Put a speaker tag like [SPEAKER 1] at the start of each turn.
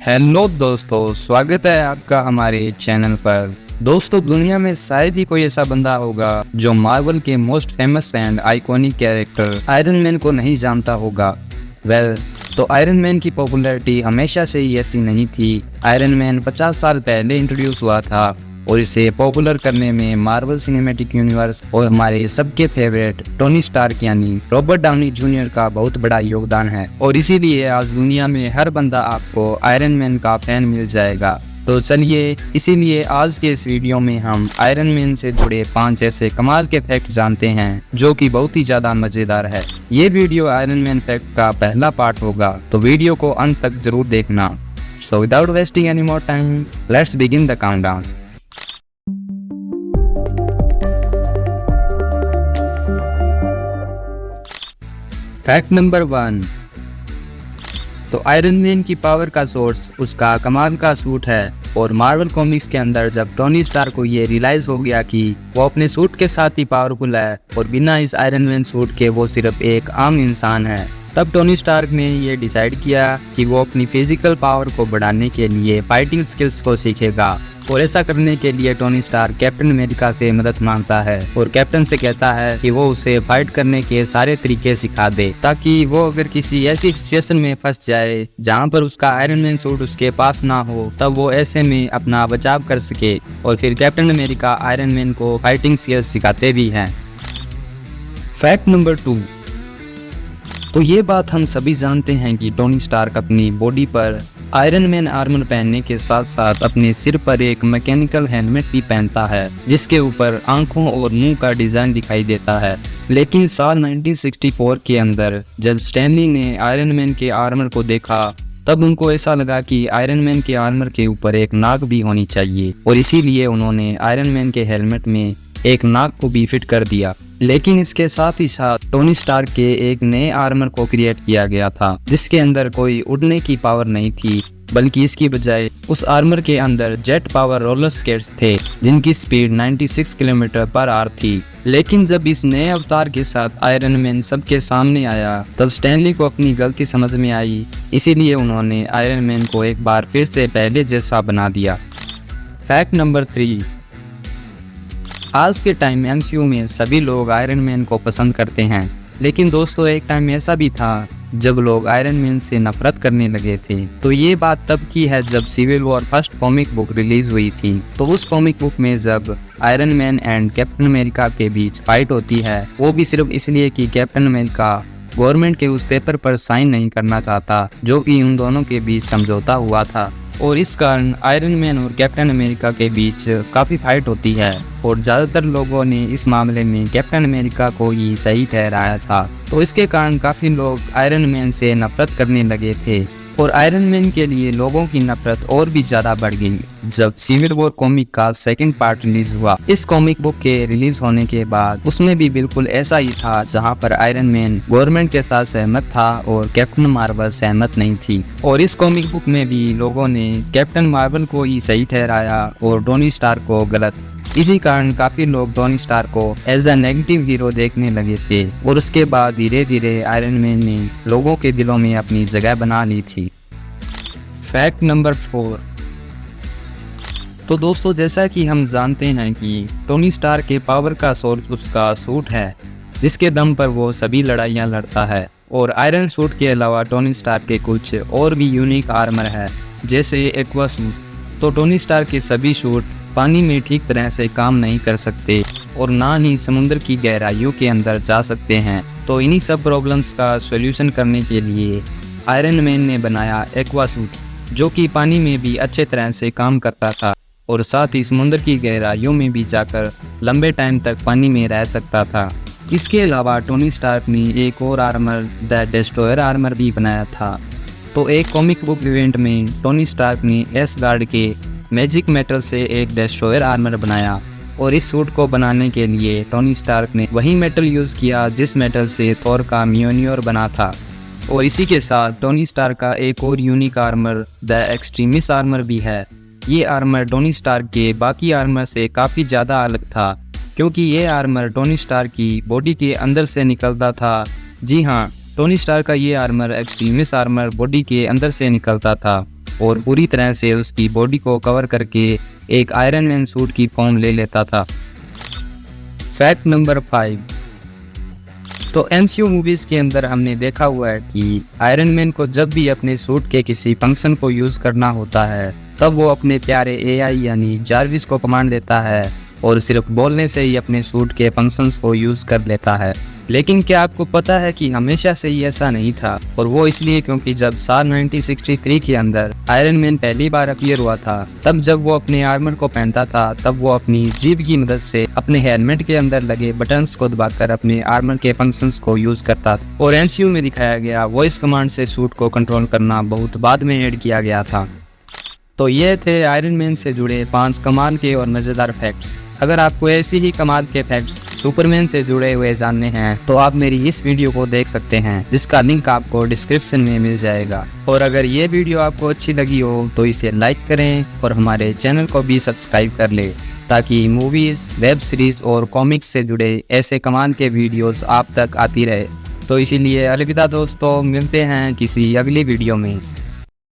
[SPEAKER 1] Hello दोस्तों, स्वागत है आपका हमारे चैनल पर। दोस्तों, दुनिया में शायद ही कोई ऐसा बंदा होगा जो मार्वल के most famous and iconic character iron man को नहीं जानता होगा। तो आयरन मैन की पॉपुलैरिटी हमेशा से ही ऐसी नहीं थी। आयरन मैन 50 साल पहले इंट्रोड्यूस हुआ था और इसे पॉपुलर करने में मार्वल सिनेमैटिक यूनिवर्स और हमारे सबके फेवरेट टोनी स्टार्क यानी रॉबर्ट डाउनी जूनियर का बहुत बड़ा योगदान है। और इसीलिए आज दुनिया में हर बंदा आपको आयरन मैन का फैन मिल जाएगा। तो चलिए, इसीलिए आज के इस वीडियो में हम आयरन मैन से जुड़े 5 ऐसे कमाल के फैक्ट जानते हैं जो कि बहुत ही ज्यादा मजेदार है। ये वीडियो आयरन मैन फैक्ट का पहला पार्ट होगा, तो वीडियो को अंत तक जरूर देखना। So without wasting any more time, let's begin the countdown. Fact number 1। तो आयरन मैन की पावर का सोर्स उसका कमाल का सूट है। और मार्वल कॉमिक्स के अंदर जब टोनी स्टार को ये रियलाइज हो गया कि वो अपने सूट के साथ ही पावरफुल है और बिना इस आयरन मैन सूट के वो सिर्फ एक आम इंसान है, तब टोनी स्टार्क ने ये डिसाइड किया कि वो अपनी फिजिकल पावर को बढ़ाने के लिए फाइटिंग स्किल्स को सीखेगा। और ऐसा करने के लिए टोनी स्टार्क कैप्टन अमेरिका से मदद मांगता है और कैप्टन से कहता है कि वो उसे फाइट करने के सारे तरीके सिखा दे, ताकि वो अगर किसी ऐसी सिचुएशन में फंस जाए जहां पर उसका आयरन मैन सूट उसके पास ना हो, तब वो ऐसे में अपना बचाव कर सके। और फिर कैप्टन अमेरिका आयरन मैन को फाइटिंग स्किल्स सिखाते भी हैं। Fact number 2। तो ये बात हम सभी जानते हैं कि टोनी स्टार्क अपनी बॉडी पर आयरन मैन आर्मर पहनने के साथ साथ अपने सिर पर एक मैकेनिकल हेलमेट भी पहनता है, जिसके ऊपर आंखों और मुंह का डिजाइन दिखाई देता है। लेकिन साल 1964 के अंदर जब स्टैनली ने आयरन मैन के आर्मर को देखा, तब उनको ऐसा लगा कि आयरन मैन के आर्मर के ऊपर एक नाक भी होनी चाहिए, और इसीलिए उन्होंने आयरन मैन के हेलमेट में एक नाक को भी फिट कर दिया। लेकिन इसके साथ ही साथ टोनी स्टार्क के एक नए आर्मर को क्रिएट किया गया था, जिसके अंदर कोई उड़ने की पावर नहीं थी, बल्कि इसकी बजाय उस आर्मर के अंदर जेट पावर रोलर स्केट्स थे, जिनकी स्पीड 96 किलोमीटर पर आवर थी। लेकिन जब इस नए अवतार के साथ आयरन मैन सबके सामने आया, तब स्टैनली को अपनी गलती समझ में आई, इसीलिए उन्होंने आयरन मैन को एक बार फिर से पहले जैसा बना दिया। Fact number 3। आज के टाइम एमसीयू में सभी लोग आयरन मैन को पसंद करते हैं, लेकिन दोस्तों एक टाइम ऐसा भी था जब लोग आयरन मैन से नफरत करने लगे थे। तो ये बात तब की है जब civil war first comic book release हुई थी। तो उस कॉमिक बुक में जब Iron Man and Captain America के बीच फाइट होती है, वो भी सिर्फ इसलिए कि कैप्टन अमेरिका गवर्नमेंट के उस पेपर पर साइन नहीं करना चाहता जो कि उन दोनों के बीच समझौता हुआ था। और इस कारण आयरन मैन और कैप्टन अमेरिका के बीच काफ़ी फाइट होती है, और ज़्यादातर लोगों ने इस मामले में कैप्टन अमेरिका को ही सही ठहराया था। तो इसके कारण काफ़ी लोग आयरन मैन से नफरत करने लगे थे, और आयरन मैन के लिए लोगों की नफरत और भी ज़्यादा बढ़ गई जब सिविल वॉर कॉमिक का सेकंड पार्ट रिलीज हुआ। इस कॉमिक बुक के रिलीज होने के बाद उसमें भी बिल्कुल ऐसा ही था, जहां पर आयरन मैन गवर्नमेंट के साथ सहमत था और कैप्टन मार्वल सहमत नहीं थी। और इस कॉमिक बुक में भी लोगों ने कैप्टन मार्वल को ही सही ठहराया और टोनी स्टार्क को गलत। इसी कारण काफी लोग टोनी स्टार्क को एज अ नेगेटिव हीरो देखने लगे थे, और उसके बाद धीरे धीरे आयरन मैन ने लोगों के दिलों में अपनी जगह बना ली थी। Fact number 4। तो दोस्तों, जैसा कि हम जानते हैं कि टोनी स्टार्क के पावर का सोर्स उसका सूट है, जिसके दम पर वो सभी लड़ाइयाँ लड़ता है। और आयरन सूट के अलावा टोनी स्टार्क के कुछ और भी यूनिक आर्मर है, जैसे एक्वा सूट। तो टोनी स्टार्क के सभी सूट पानी में ठीक तरह से काम नहीं कर सकते और ना ही समुद्र की गहराइयों के अंदर जा सकते हैं। तो इन्हीं सब प्रॉब्लम्स का सॉल्यूशन करने के लिए आयरन मैन ने बनाया एक्वा सूट, जो कि पानी में भी अच्छे तरह से काम करता था और साथ ही समुद्र की गहराइयों में भी जाकर लंबे टाइम तक पानी में रह सकता था। इसके अलावा टोनी स्टार्क ने एक और आर्मर द डिस्ट्रॉयर आर्मर भी बनाया था। तो एक कॉमिक बुक इवेंट में टोनी स्टार्क ने एसगार्ड के मैजिक मेटल से एक डिस्ट्रॉयर आर्मर बनाया, और इस सूट को बनाने के लिए टोनी स्टार्क ने वही मेटल यूज़ किया जिस मेटल से थॉर का म्योनियोर बना था। और इसी के साथ टोनी स्टार्क का एक और यूनिक आर्मर द एक्सट्रीमिस आर्मर भी है। ये आर्मर टोनी स्टार्क के बाकी आर्मर से काफ़ी ज़्यादा अलग था, क्योंकि ये आर्मर टोनी स्टार्क की बॉडी के अंदर से निकलता था। जी हाँ, टोनी स्टार्क का ये आर्मर एक्सट्रीमिस आर्मर बॉडी के अंदर से निकलता था। और पूरी तरह से उसकी बॉडी को कवर करके एक आयरन मैन सूट की फॉर्म ले लेता था। Fact number 5। तो एमसीयू मूवीज़ के अंदर हमने देखा हुआ है कि आयरन मैन को जब भी अपने सूट के किसी फंक्शन को यूज़ करना होता है तब वो अपने प्यारे एआई यानी जार्विस को कमांड देता है और सिर्फ बोलने से ही अपने सूट के फंक्शंस को यूज़ कर लेता है। लेकिन क्या आपको पता है कि हमेशा से ही ऐसा नहीं था, और वो इसलिए क्योंकि जब साल 1963 के अंदर आयरन मैन पहली बार अपीयर हुआ था तब जब वो अपने आर्मर को पहनता था तब वो अपनी जीभ की मदद से अपने हेलमेट के अंदर लगे बटन्स को दबाकर अपने आर्मर के फंक्शंस को यूज करता था। और एमसीयू में दिखाया गया वॉइस कमांड से सूट को कंट्रोल करना बहुत बाद में ऐड किया गया था। तो ये थे आयरन मैन से जुड़े 5 कमाल के और मज़ेदार फैक्ट्स। अगर आपको ऐसी ही कमाल के फैक्ट्स सुपरमैन से जुड़े हुए जानने हैं तो आप मेरी इस वीडियो को देख सकते हैं, जिसका लिंक आपको डिस्क्रिप्शन में मिल जाएगा। और अगर ये वीडियो आपको अच्छी लगी हो तो इसे लाइक करें और हमारे चैनल को भी सब्सक्राइब कर लें, ताकि मूवीज़, वेब सीरीज़ और कॉमिक्स से जुड़े ऐसे कमाल के वीडियोस आप तक आती रहे। तो इसीलिए अलविदा दोस्तों, मिलते हैं किसी अगली वीडियो में।